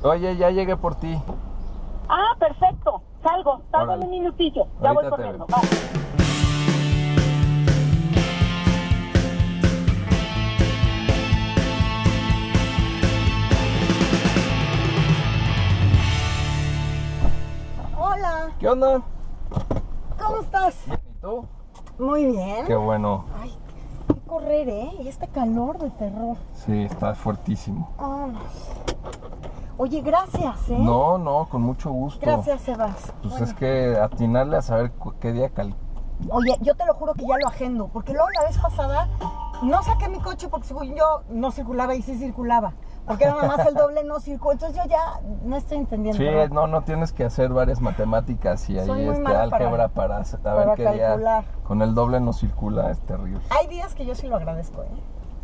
Oye, ya llegué por ti. Ah, perfecto. Salgo. Salgo en un minutillo. Ya voy Ahorita corriendo. te Va. Hola, ¿Qué onda? ¿cómo estás? Bien, ¿y tú? Muy bien. Qué bueno. Ay, qué correr, ¿eh? Y este calor de terror. Sí, está fuertísimo. Ay. Oye, gracias, ¿eh? No, con mucho gusto. Gracias, Sebas. Pues Bueno. es que atinarle a saber qué día Oye, yo te lo juro que ya lo agendo, porque luego la vez pasada no saqué mi coche porque según yo no circulaba y sí circulaba. Porque nada más el doble no circuló. Entonces yo ya no estoy entendiendo. Sí, ¿verdad? no tienes que hacer varias matemáticas y Soy ahí muy mala álgebra para saber para qué calcular. día con el doble no circula, es terrible. Hay días que yo sí lo agradezco, ¿eh?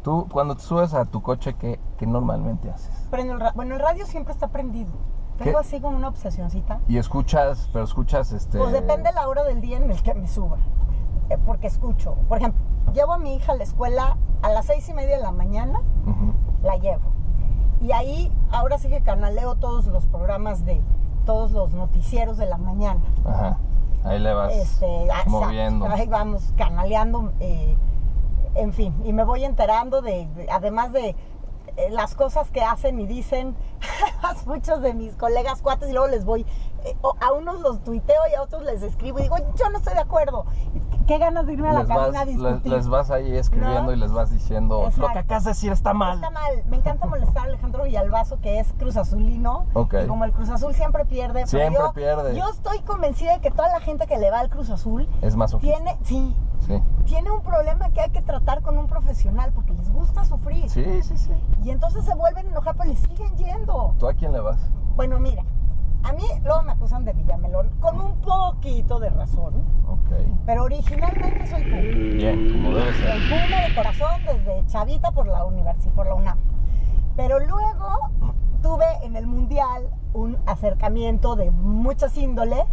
Tú, cuando te subes a tu coche, ¿qué normalmente haces? Prendo bueno, el radio siempre está prendido. ¿Qué? Tengo así como una obsesioncita. Y escuchas Pues depende la hora del día en el que me suba. Porque escucho. Por ejemplo, llevo a mi hija a la escuela a las 6:30 de la mañana. Ujú. La llevo. Y ahí ahora sí que canaleo todos los programas de todos los noticieros de la mañana. Ajá. Ahí le vas moviendo. Ahí vamos canaleando. En fin, y me voy enterando además de las cosas que hacen y dicen muchos de mis colegas cuates, y luego les voy, a unos los tuiteo y a otros les escribo y digo, yo no estoy de acuerdo. Qué ganas de irme a la cabina a discutir. Les vas ahí escribiendo, ¿no? Y les vas diciendo, exacto, lo que acabas de decir está mal. Está mal. Me encanta molestar a Alejandro Villalbazo, que es Cruz Azulino. Okay. Y como el Cruz Azul siempre pierde. Siempre pierde. Yo estoy convencida de que toda la gente que le va al Cruz Azul es masoquista. Tiene un problema que hay que tratar con un profesional porque les gusta sufrir. Sí. Y entonces se vuelven a enojar, pero le siguen yendo. ¿Tú a quién le vas? Bueno, mira, a mí luego me acusan de Villamelón, con un poquito de razón. Ok. Pero originalmente soy Puma. Bien, como debe ser. Soy Puma de corazón desde chavita por la UNAM. Pero luego tuve en el Mundial un acercamiento de muchas índoles,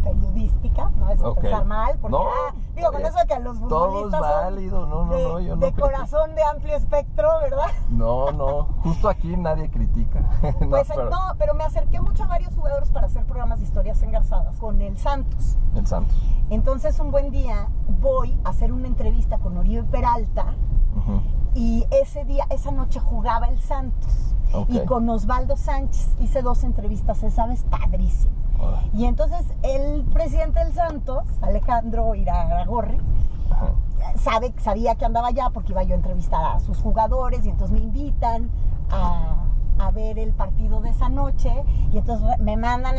periodística, no es pensar mal, porque con eso de que a los futbolistas todo es válido, yo no de corazón de amplio espectro, ¿verdad? No, justo aquí nadie critica. Pero me acerqué mucho a varios jugadores para hacer programas de historias engarzadas con el Santos. Entonces un buen día voy a hacer una entrevista con Oribe Peralta. Uh-huh. Y esa noche jugaba el Santos. Okay. Y con Osvaldo Sánchez hice 2 entrevistas, esa vez padrísimo. Hola. Y entonces el presidente del Santos, Alejandro Iraragorri, uh-huh, sabía que andaba allá porque iba yo a entrevistar a sus jugadores y entonces me invitan a ver el partido de esa noche y entonces me mandan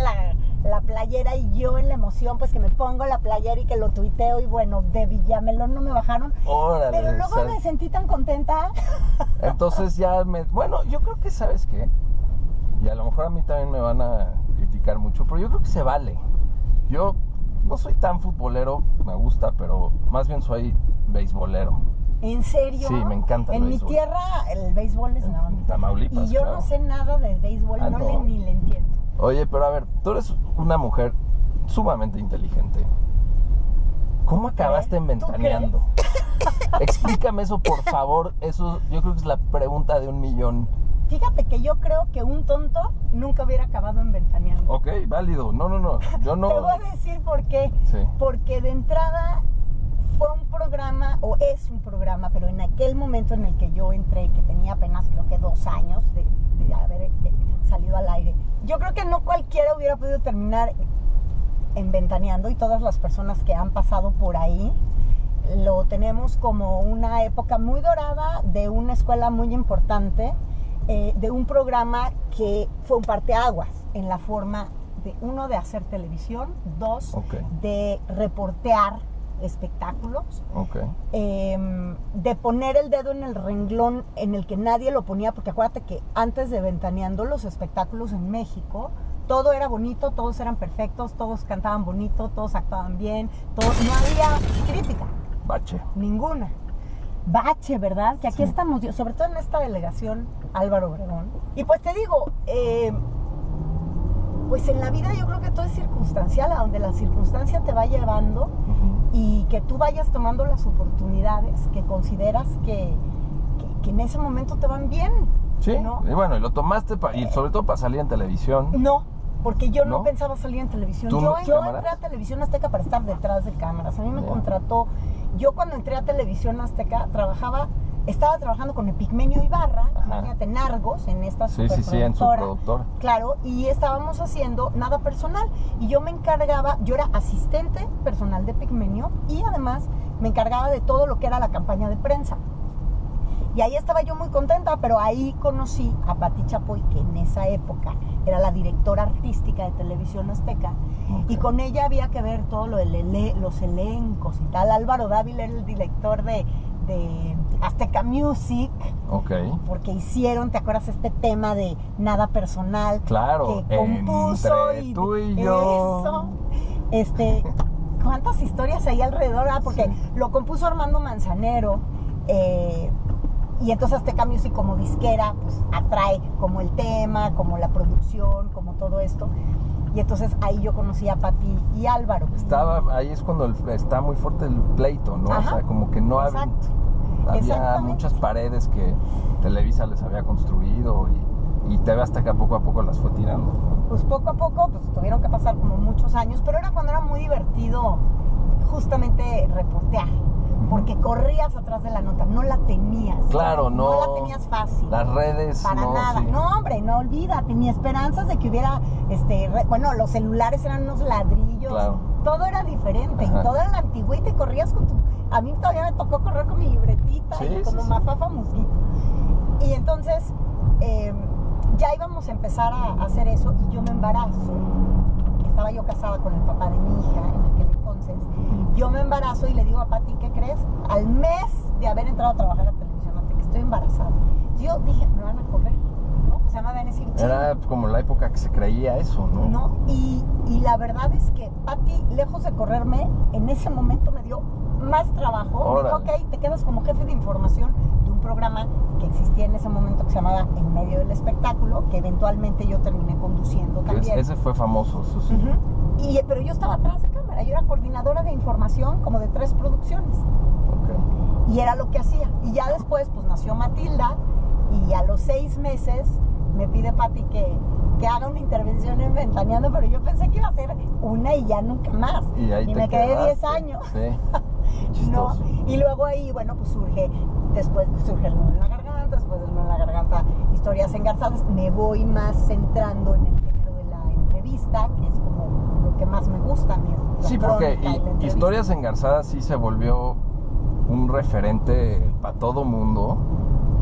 la playera y yo en la emoción pues que me pongo la playera y que lo tuiteo y bueno, de Villamelón no me bajaron. Órale, pero luego me sentí tan contenta. Entonces bueno, yo creo que ¿sabes qué? Y a lo mejor a mí también me van a criticar mucho, pero yo creo que se vale. Yo no soy tan futbolero, me gusta, pero más bien soy beisbolero. ¿En serio? Sí, me encanta el béisbol. En mi tierra el béisbol es nada. En Tamaulipas, y yo no sé nada de béisbol, ni le entiendo. Oye, pero a ver, tú eres una mujer sumamente inteligente. ¿Cómo acabaste en Ventaneando? Explícame eso, por favor. Eso yo creo que es la pregunta de 1,000,000. Fíjate que yo creo que un tonto nunca hubiera acabado en Ventaneando. Ok, válido. No. Yo no. Te voy a decir por qué. Sí. Porque de entrada fue un programa, o es un programa, pero en aquel momento en el que yo entré, que tenía apenas creo que 2 años de haber salido al aire, yo creo que no cualquiera hubiera podido terminar en Ventaneando, y todas las personas que han pasado por ahí lo tenemos como una época muy dorada de una escuela muy importante, de un programa que fue un parteaguas en la forma de, 1, de hacer televisión, 2, okay, de reportear espectáculos, okay, de poner el dedo en el renglón en el que nadie lo ponía, porque acuérdate que antes de Ventaneando los espectáculos en México todo era bonito, todos eran perfectos, todos cantaban bonito, todos actuaban bien, no había crítica. Bache. Ninguna. Bache, ¿verdad? Que aquí sí estamos, sobre todo en esta delegación Álvaro Obregón. Y pues te digo, pues en la vida yo creo que todo es circunstancial, a donde la circunstancia te va llevando, uh-huh, y que tú vayas tomando las oportunidades que consideras que en ese momento te van bien. Sí, ¿no? y bueno, y lo tomaste y sobre todo para salir en televisión. No, porque yo no ¿No? pensaba salir en televisión. ¿Tú Yo cámaras? entré a Televisión Azteca para estar detrás de cámaras. A mí me Ya. contrató. Yo cuando entré a Televisión Azteca estaba trabajando con Epigmenio Ibarra, Ajá. imagínate, en Argos, en esta Sí, en su superproductora. productora. Claro, y estábamos haciendo Nada Personal. Y yo me encargaba, yo era asistente personal de Epigmenio y además me encargaba de todo lo que era la campaña de prensa. Y ahí estaba yo muy contenta, pero ahí conocí a Pati Chapoy, que en esa época era la directora artística de Televisión Azteca. Ok. Y con ella había que ver todo lo de los elencos y tal. Álvaro Dávila era el director de Azteca Music, Ok. porque hicieron, ¿te acuerdas este tema de Nada Personal? Claro, Que compuso entre tú y yo. Eso. ¿Cuántas historias hay alrededor? Porque Sí. lo compuso Armando Manzanero. Y entonces Azteca Music como disquera pues atrae como el tema, como la producción, como todo esto. Y entonces ahí yo conocí a Pati y Álvaro. Ahí es cuando está muy fuerte el pleito, ¿no? Ajá. O sea, como que no había Exactamente. muchas paredes que Televisa les había construido y TV Azteca poco a poco las fue tirando. Pues poco a poco pues tuvieron que pasar como muchos años, pero era cuando era muy divertido justamente reportear. Porque corrías atrás de la nota, no la tenías. Claro, no. No la tenías fácil. Las redes, Para no, nada. sí. No, hombre, no olvídate, ni esperanzas de que hubiera, bueno, los celulares eran unos ladrillos. Claro. Todo era diferente, Ajá. y todo era la antigüita y corrías con tu... A mí todavía me tocó correr con mi libretita Sí, y como sí, sí. mafafa musguito. Y entonces, ya íbamos a empezar a hacer eso y yo me embarazo. Estaba yo casada con el papá de mi hija en aquel entonces. Yo me embarazo y le digo a Pati, ¿qué crees? Al mes de haber entrado a trabajar a Televisión Azteca, estoy embarazada. Yo dije, me van a correr, ¿no? O sea, me van a decir, Era como la época que se creía eso, ¿no? ¿no? Y la verdad es que Pati, lejos de correrme, en ese momento me dio más trabajo. Órale. Me dijo, ok, te quedas como jefe de información de un programa que existía en ese momento que se llamaba En Medio del Espectáculo, que eventualmente yo terminé conduciendo también. Ese fue famoso, eso sí. Ujú. Pero yo estaba atrás de cámara, yo era coordinadora de información como de 3 producciones. Ok. Y era lo que hacía. Y ya después, pues nació Matilda, y a los 6 meses me pide Pati que haga una intervención en Ventaneando, pero yo pensé que iba a ser una y ya nunca más. Y ahí te me quedé quedaste. 10 años. Sí. ¿No? Chistoso. Y luego ahí, bueno, pues surge el nudo en la garganta, después del nudo en la garganta, historias engarzadas. Me voy más centrando en el género de la entrevista, que es como lo que más me gusta a mí. La Sí, porque crónica y la entrevista. Historias Engarzadas sí se volvió un referente para todo mundo,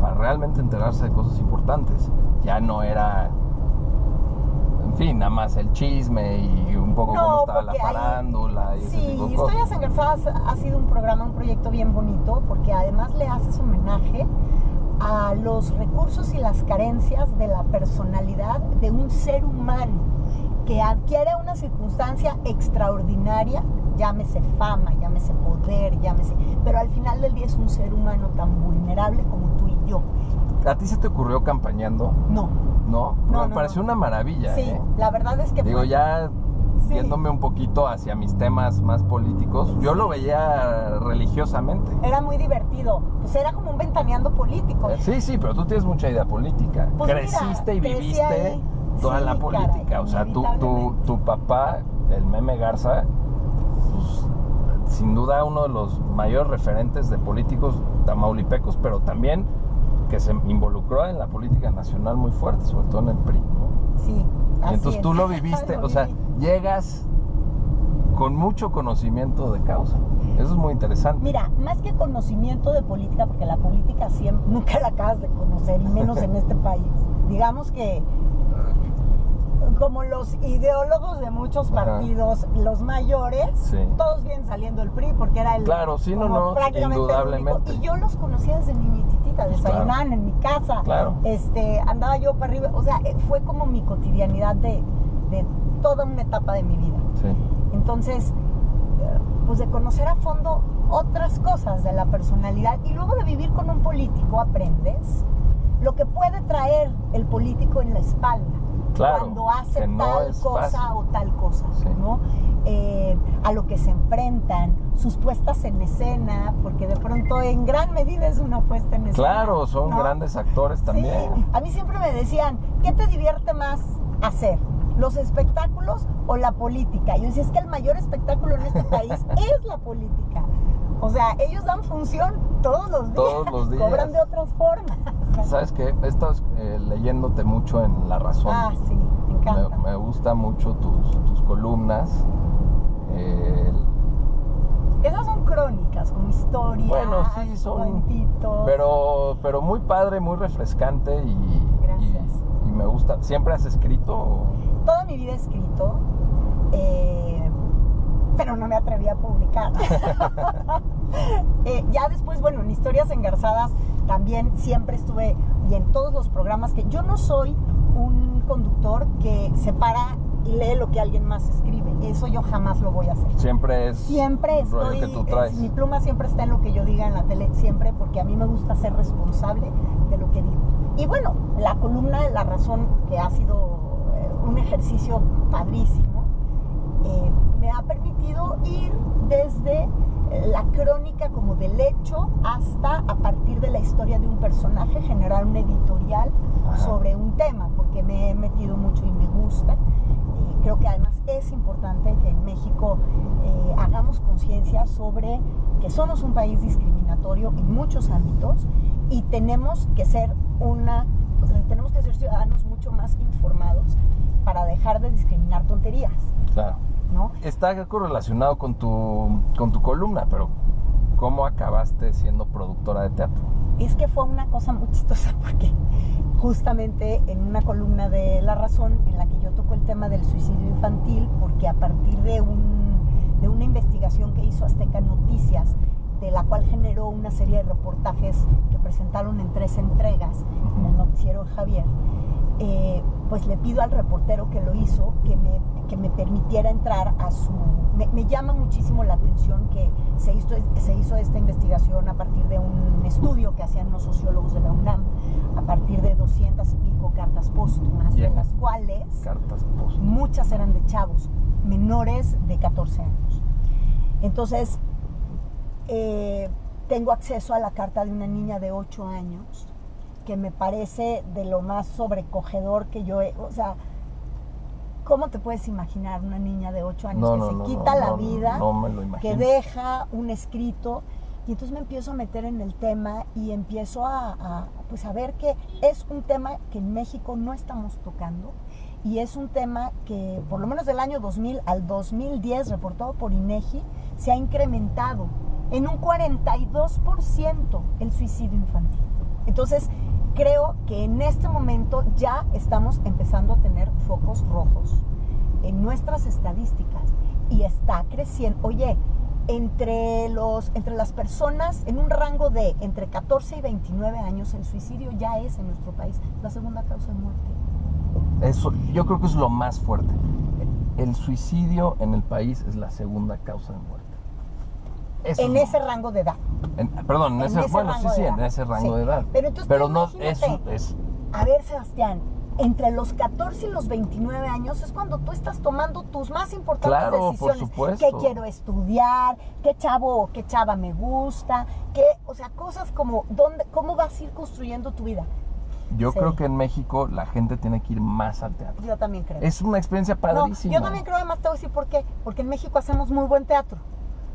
para realmente enterarse de cosas importantes. Ya no era, en fin, nada más el chisme y un poco cómo estaba la porque ahí- farándula y ese Sí, tipo de cosas. Historias Engarzadas ha sido un programa, un proyecto bien bonito, porque además le haces homenaje a los recursos y las carencias de la personalidad de un ser humano que adquiere una circunstancia extraordinaria, llámese fama, llámese poder, pero al final del día es un ser humano tan vulnerable como tú y yo. ¿A ti se te ocurrió campañando? No. ¿No? No, Me no, pareció no. una maravilla, Sí, ¿eh? la verdad es que Digo, fue- ya Sí. yéndome un poquito hacia mis temas más políticos, yo lo veía religiosamente. era muy divertido. Pues era como un ventaneando político. Sí, pero tú tienes mucha idea política. Pues mira, Creciste y crecí viviste ahí. toda Sí, la política. caray, O sea, inevitablemente. tu papá, el Meme Garza, pues, sin duda uno de los mayores referentes de políticos tamaulipecos, pero también que se involucró en la política nacional muy fuerte, sobre todo en el PRI, ¿no? Sí, Y así entonces es. tú lo viviste, Lo o sea, viví. llegas con mucho conocimiento de causa. Eso es muy interesante. Mira, más que conocimiento de política, porque la política siempre, nunca la acabas de conocer, y menos en este país. Digamos que como los ideólogos de muchos Ajá. partidos, los mayores, Sí. todos vienen saliendo del PRI porque era el Claro, sí, no, como no, prácticamente el indudablemente. único. Y yo los conocía desde niñitita, Pues desayunaban en mi casa. Claro. Andaba yo para arriba, o sea, fue como mi cotidianidad de toda una etapa de mi vida. Sí. Entonces, pues de conocer a fondo otras cosas de la personalidad y luego de vivir con un político aprendes lo que puede traer el político en la espalda Claro, cuando hace que no tal es cosa fácil. o tal cosa, Sí. ¿no? a lo que se enfrentan, sus puestas en escena, porque de pronto en gran medida es una puesta en escena. Claro, son grandes actores también. Sí. A mí siempre me decían, ¿qué te divierte más hacer? ¿Los espectáculos o la política? Y yo decía, es que el mayor espectáculo en este país es la política. O sea, ellos dan función todos los días. Todos los días. Cobran de otras formas. ¿Sabes qué? He estado leyéndote mucho en La Razón. Ah, sí, me encanta. Me gusta mucho tus columnas. Esas son crónicas, como historias, Bueno, sí, son cuentitos. Pero muy padre, muy refrescante Gracias. y me gusta. ¿Siempre has escrito? Toda mi vida he escrito, pero no me atreví a publicar. Ya después, bueno, en Historias Engarzadas también siempre estuve, y en todos los programas, que yo no soy un conductor que se para y lee lo que alguien más escribe. Eso yo jamás lo voy a hacer. Siempre un rollo que tú traes. Mi pluma siempre está en lo que yo diga en la tele, siempre, porque a mí me gusta ser responsable de lo que digo. Y bueno, la columna de La Razón, que ha sido un ejercicio padrísimo, me ha permitido ir desde la crónica como del hecho hasta, a partir de la historia de un personaje, generar un editorial sobre un tema, porque me he metido mucho y me gusta. Creo que además es importante que en México hagamos conciencia sobre que somos un país discriminatorio en muchos ámbitos y tenemos que ser ciudadanos mucho más informados para dejar de discriminar tonterías. Claro. ¿No? Está correlacionado con tu columna, pero ¿cómo acabaste siendo productora de teatro? Es que fue una cosa muy chistosa, porque justamente en una columna de La Razón en la que yo toco el tema del suicidio infantil, porque a partir de una investigación que hizo Azteca Noticias, de la cual generó una serie de reportajes que presentaron en 3 entregas en el noticiero de Javier, pues le pido al reportero que lo hizo que me permitiera entrar a su... Me llama muchísimo la atención que se hizo esta investigación a partir de un estudio que hacían los sociólogos de la UNAM, a partir de 200 y pico cartas póstumas, de las cuales muchas eran de chavos menores de 14 años. Entonces, tengo acceso a la carta de una niña de 8 años, que me parece de lo más sobrecogedor que yo he... O sea, ¿cómo te puedes imaginar una niña de 8 años que se quita la vida, no me lo imagino, que deja un escrito? Y entonces me empiezo a meter en el tema y empiezo a ver que es un tema que en México no estamos tocando, y es un tema que por lo menos del año 2000 al 2010, reportado por INEGI, se ha incrementado en un 42% el suicidio infantil. Entonces, creo que en este momento ya estamos empezando a tener focos rojos en nuestras estadísticas y está creciendo. Oye, entre las personas en un rango de entre 14 y 29 años, el suicidio ya es en nuestro país la segunda causa de muerte. Eso, yo creo que es lo más fuerte. El suicidio en el país es la segunda causa de muerte. Eso en ese rango de edad. En ese rango de edad. Pero entonces, a ver, Sebastián, entre los 14 y los 29 años es cuando tú estás tomando tus más importantes decisiones. Por supuesto. ¿Qué quiero estudiar? ¿Qué chavo o qué chava me gusta? O sea, cosas como ¿cómo vas a ir construyendo tu vida? Yo creo que en México la gente tiene que ir más al teatro. Yo también creo. Es una experiencia padrísima. No, yo también creo, además te voy a decir por qué. Porque en México hacemos muy buen teatro.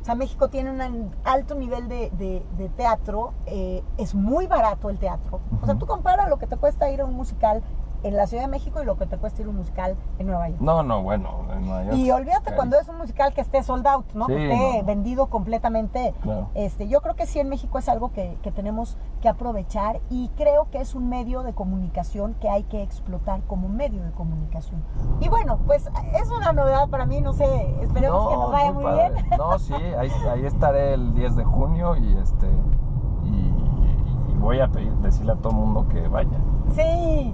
O sea, México tiene un alto nivel de teatro, es muy barato el teatro. O sea, tú compara lo que te cuesta ir a un musical en la Ciudad de México y lo que te cuesta ir a un musical en Nueva York. Bueno, en Nueva York. Y olvídate cuando es un musical que esté sold out, ¿no? Sí, que esté vendido completamente. Claro. Yo creo que sí, en México es algo que tenemos que aprovechar, y creo que es un medio de comunicación que hay que explotar como medio de comunicación. Y bueno, pues es una novedad para mí, no sé, esperemos que nos vaya muy bien. No, sí, ahí estaré el 10 de junio y voy a decirle a todo el mundo que vaya. Sí,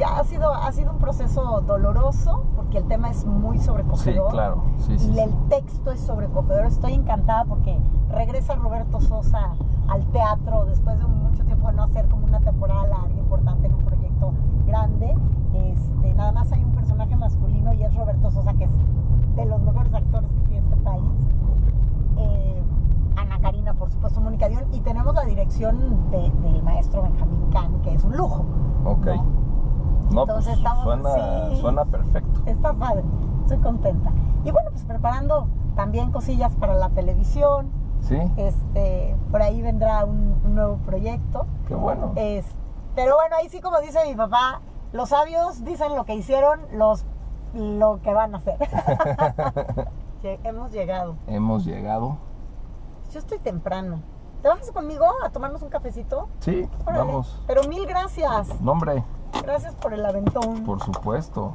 ha sido un proceso doloroso porque el tema es muy sobrecogedor. Sí, claro. Sí. El texto es sobrecogedor. Estoy encantada porque regresa Roberto Sosa al teatro después de mucho tiempo de no hacer como una temporada larga, importante en un proyecto grande. Nada más hay un personaje masculino y es Roberto Sosa, que es de los mejores actores Mónica Dion, y tenemos la dirección del maestro Benjamín Can, que es un lujo. Ok. No, pues Entonces estamos, suena perfecto. Está padre, estoy contenta. Y bueno, pues preparando también cosillas para la televisión. Sí, Por ahí vendrá un nuevo proyecto. qué bueno. Pero bueno, ahí sí, como dice mi papá, los sabios dicen lo que hicieron, lo que van a hacer. Hemos llegado. Hemos llegado. Yo estoy temprano. ¿Te bajas conmigo a tomarnos un cafecito? Sí, Órale. vamos. Pero mil gracias. Nombre, Gracias por el aventón. por supuesto.